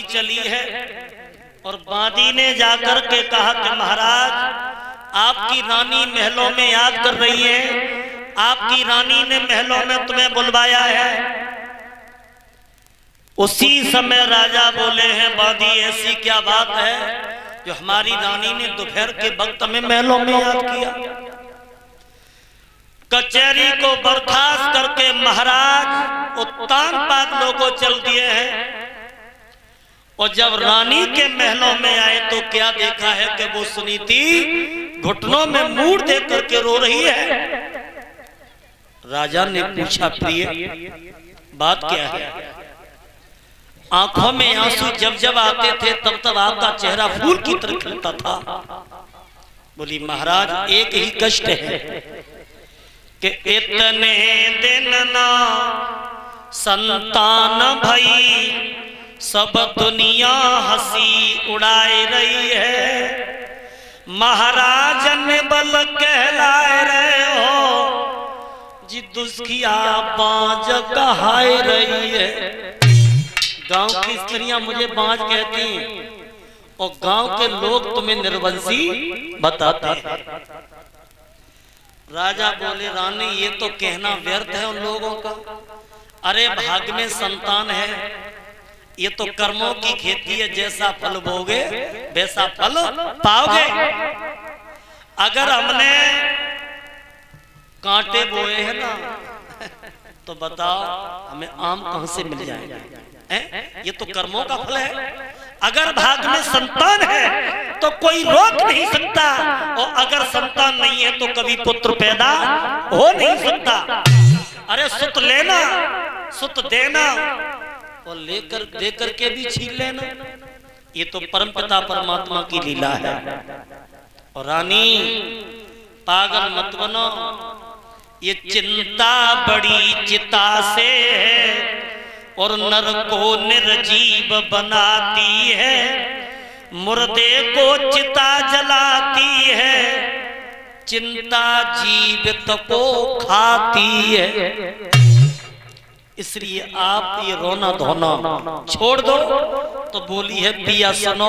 चली है और बांदी ने जाकर के कहा कि महाराज आपकी रानी महलों में याद कर रही है, आपकी रानी ने महलों में तुम्हें बुलवाया है। उसी समय राजा बोले हैं बांदी ऐसी क्या बात है जो हमारी रानी ने दोपहर के वक्त में महलों में याद किया। कचहरी को बर्खास्त करके महाराज उत्तान पागलों को चल दिए हैं और जब रानी के महलों में आए तो क्या देखा है कि वो सुनीति घुटनों में मूड़ दे करके रो रही है। राजा ने पूछा प्रिय बात क्या है? आंखों में आंसू जब जब आते थे तब तब आपका चेहरा फूल की तरह खिलता था। बोली महाराज एक ही कष्ट है कि इतने दिन ना संतान भई सब दुनिया हंसी उड़ाए रही है। महाराजन बल कहलाए रहे हो जी दुस्खिया बाज कहाए रही है। गांव की स्त्रियां मुझे बाज कहती हैं और गांव के लोग तुम्हें निर्वंशी बताते हैं। राजा बोले रानी ये तो कहना व्यर्थ है उन लोगों का। अरे भाग्य में संतान है, ये तो कर्मों की खेती है, जैसा फल बोगे वैसा फल पाओगे। अगर हमने कांटे बोए हैं ना तो बताओ हमें आम कहां से मिल जाएगा? ये तो कर्मों का फल है। अगर भाग्य में संतान है तो कोई रोक नहीं सकता और अगर संतान नहीं है तो कभी पुत्र पैदा हो नहीं सकता। अरे सुत लेना सुत देना और लेकर देकर के भी छीन लेना, ये तो परमपिता परमात्मा की लीला है। और रानी पागल मत बनो, ये चिंता बड़ी चिता से है और नर को निर्जीव बनाती है, मुर्दे को चिता जलाती है, चिंता जीवित को खाती है। इसलिए आप ये रोना धोना छोड़ दो। तो बोली है पिया सुनो,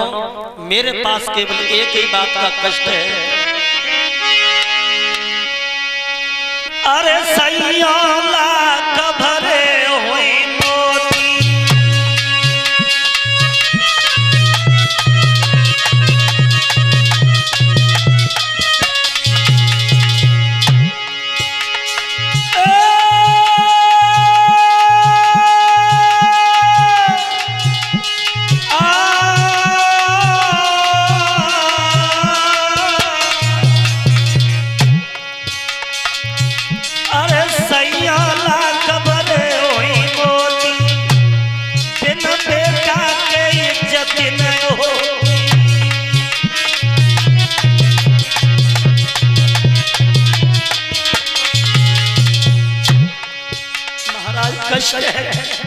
मेरे पास केवल एक ही बात का कष्ट है। अरे सैयाला कभरे हुई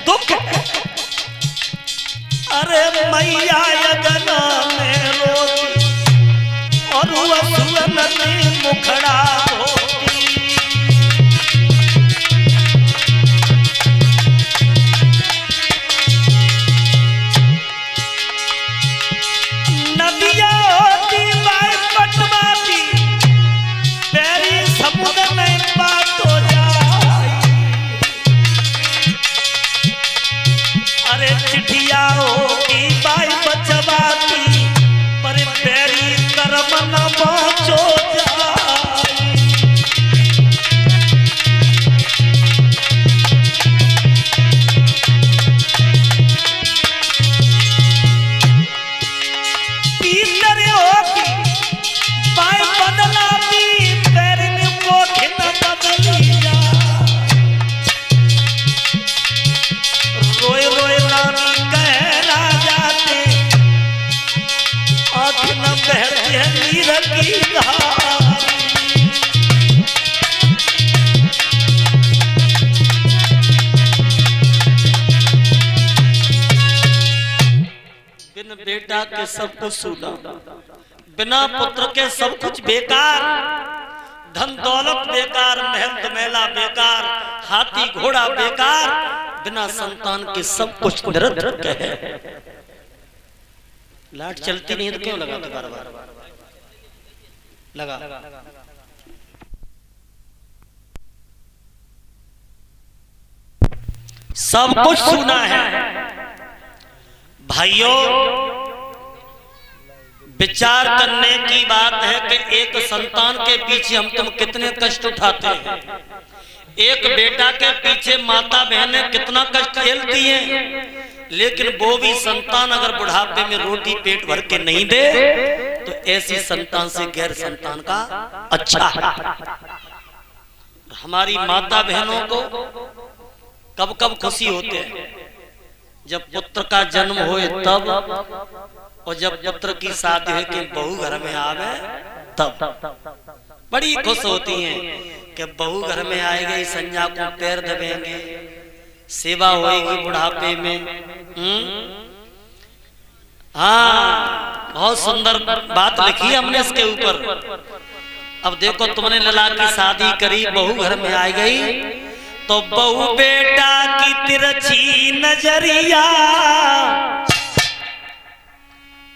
दुख। अरे मैया यगना में रोती और वसुअन में मुखड़ा होती। नदिया होती बाई पटवाती तेरी समुद्र में बात हो जाए। अरे चिठिया होगी बाई बचवाती पर तेरी कर्म न पहुंचो जाए। पीतर होगी बाई बदलाती तेरी कोठ न बदली जाए। रोए रोए रानी कह राजा ते आँख न बहती है नीर की धार। बिन बेटा के सब कुछ सूना, बिना पुत्र के सब कुछ बेकार। धन दौलत बेकार, महल मेला बेकार, हाथी घोड़ा बेकार, बिना संतान के सब कुछ निरर्थक है। लाइट चलती नहीं तो क्यों लगाते बार बार? लगा। सब कुछ सुना है भाइयों। विचार करने की बात है कि एक संतान के पीछे हम तुम कितने कष्ट उठाते हैं। एक बेटा के पीछे माता बहनें कितना कष्ट झेलती हैं, लेकिन वो भी संतान अगर बुढ़ापे में रोटी पेट भर के नहीं दे तो ऐसी संतान से गैर संतान का अच्छा है। हमारी माता बहनों को कब कब खुशी होते हैं, जब पुत्र का जन्म होए तब, और जब पुत्र की शादी है कि बहू घर में आवे तब बड़ी खुश होती हैं कि बहू घर में आएगी, संजा को पैर दबेंगे, सेवा होएगी बुढ़ापे में। हाँ, बहुत सुंदर बात लिखी हमने इसके ऊपर। अब देखो, तुमने लला की शादी करी, बहू घर में आ गई, तो बहू बेटा की तिरछी नजरिया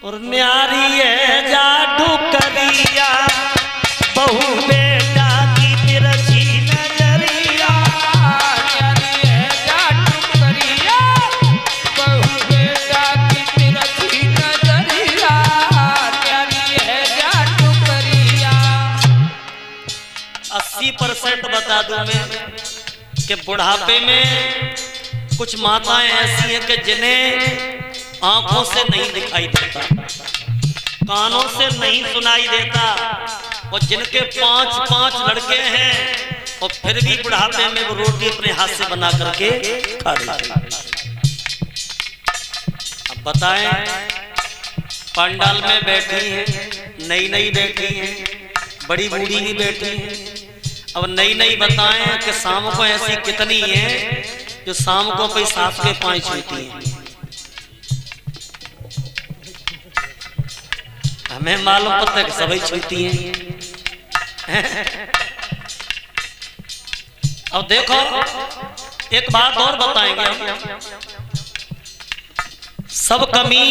और न्यारी है जादू करिया। बहू बेटा की तिरछी नजरिया, न्यारी है जादू करिया। बहू बेटा की तिरछी नजरिया, न्यारी है जादू करिया। 80% बता दूं मैं कि बुढ़ापे में कुछ माताएं ऐसी हैं कि जिन्हें आंखों से नहीं दिखाई देता, कानों से नहीं सुनाई देता, और जिनके 5-5 लड़के हैं और फिर भी बुढ़ापे में वो रोटी अपने हाथ से बना करके खा रही। अब बताएं, पंडाल में बैठी हैं, नई नई बैठी हैं, बड़ी बूढ़ी भी बैठी हैं। अब नई नई बताएं कि शाम को ऐसी कितनी हैं जो शाम को कोई सास के पांव छूती हैं। हमें मालूम पड़ता है कि सभी छूती हैं। अब देखो, एक बात और बताएंगे हम। सब कमी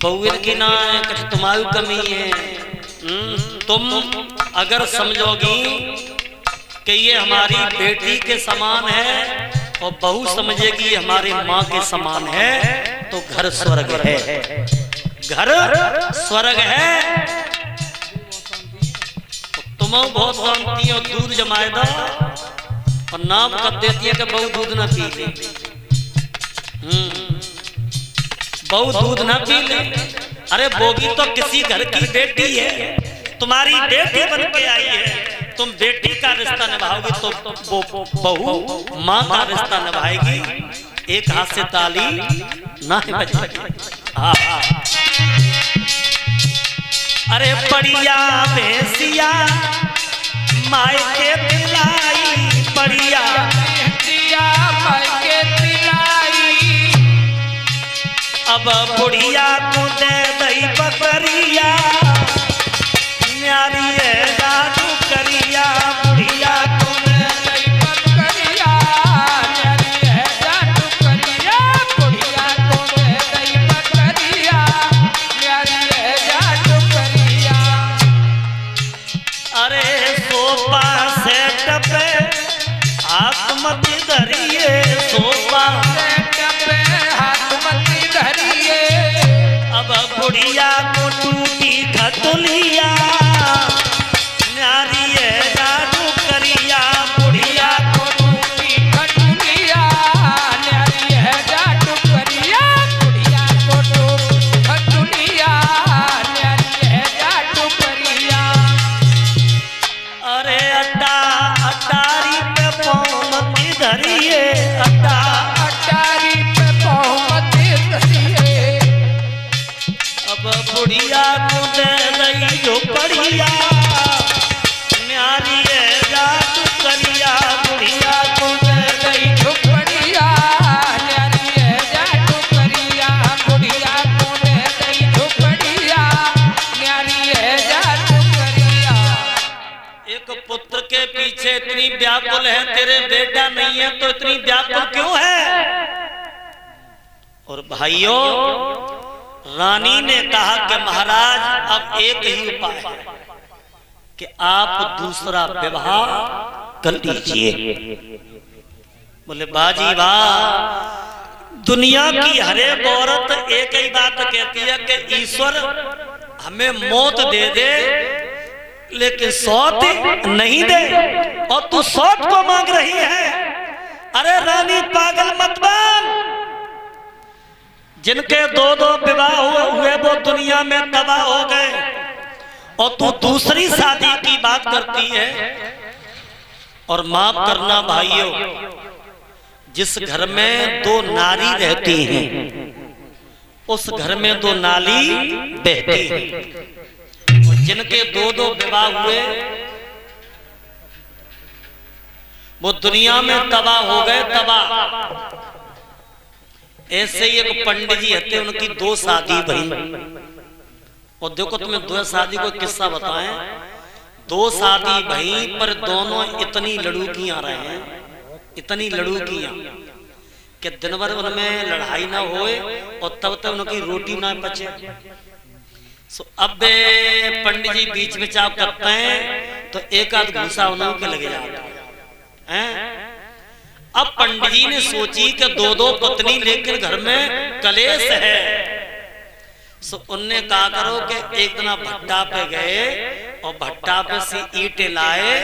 बउर की ना है, तुम्हारी कमी है। तुम अगर समझोगी कि ये हमारी बेटी के समान है और बहू समझेगी हमारे माँ के समान है, तो घर स्वर्ग है, घर स्वर्ग है। तुम बहुत मानती हो, दूध जमाए दो और नाम कर देती है कि बहू दूध ना पी ले। बहू दूध ना पी ले, अरे वो भी तो किसी घर की बेटी है, तुम्हारी बेटी बन के आई है। तुम बेटी का रिश्ता निभाओगे तो वो बहू माँ का रिश्ता निभाएगी। एक हाथ से ताली ना बजेगी। अरे बढ़िया भैंसिया मायके दिलाई, बढ़िया भैंसिया मायके दिलाई। अब बुढ़िया को दे दई बकरिया, न्यारी है जादू करिया। बुढ़िया को दे दई बकरिया, न्यारी है जादू करिया। बुढ़िया को दे दई बकरिया, न्यारी है जादू करिया। अरे सोफा सेट पे हाथ मत धरिए, सोफा सेट पे हाथ मत धरिए। अब बुढ़िया को टूटी खतुलिया, न्यारी है जादू करिया। बुढ़िया को टूटी खटुलिया, न्यारी है जादू करिया। बुढ़िया को टूटी खटुलिया, न्यारी है जादू करिया। अरे अड्डा अटारी पे पाँव मत धरिए, अड्डा अटारी पे पाँव मत धरिए। अब बुढ़िया को दे दई जो बढ़िया, न्यारी है जादू करिया। बुढ़िया को दे दई जो बढ़िया, न्यारी है जादू करिया। बुढ़िया को दे दई जो बढ़िया, न्यारी है जादू करिया। एक पुत्र के पीछे इतनी व्याकुल है, तेरे बेटा नहीं है तो इतनी व्याकुल क्यों है? और भाइयों, रानी ने कहा कि महाराज अब एक ही उपाय है कि आप दूसरा विवाह कर लीजिए। बोले बाजी वाह, दुनिया की हर एक औरत एक ही बात कहती है कि ईश्वर हमें मौत दे दे लेकिन सौत नहीं दे, और तू सौत को मांग रही है। अरे रानी पागल मत बन, जिनके दो दो विवाह हुए वो दुनिया में तबाह हो गए, और तू दूसरी शादी की बात करती है। और माफ करना भाइयों, जिस घर में दो नारी रहती हैं उस घर में दो नाली बहती है। और जिनके दो दो विवाह हुए वो दुनिया में तबाह हो गए, तबाह। ऐसे ही एक पंडित जी हते, उनकी दो शादी भई। और देखो तुम्हें दो शादी को किस्सा बताएं, दो शादी भई पर दोनों इतनी लड़ूकियां रहे हैं, इतनी लड़ूकियां कि दिन भर उनमें लड़ाई ना होए और तब तक उनकी रोटी ना पचे। सो अब पंडित जी बीच में चाप करते हैं तो एक आध भूसा उन्होंने के लगे जाता है। अब पंडित जी ने सोची कि दो दो पत्नी लेकर घर में कलेश है। सो उनने कहा करो कि एक दिन भट्टा पे गए और भट्टा पे से ईंटें लाए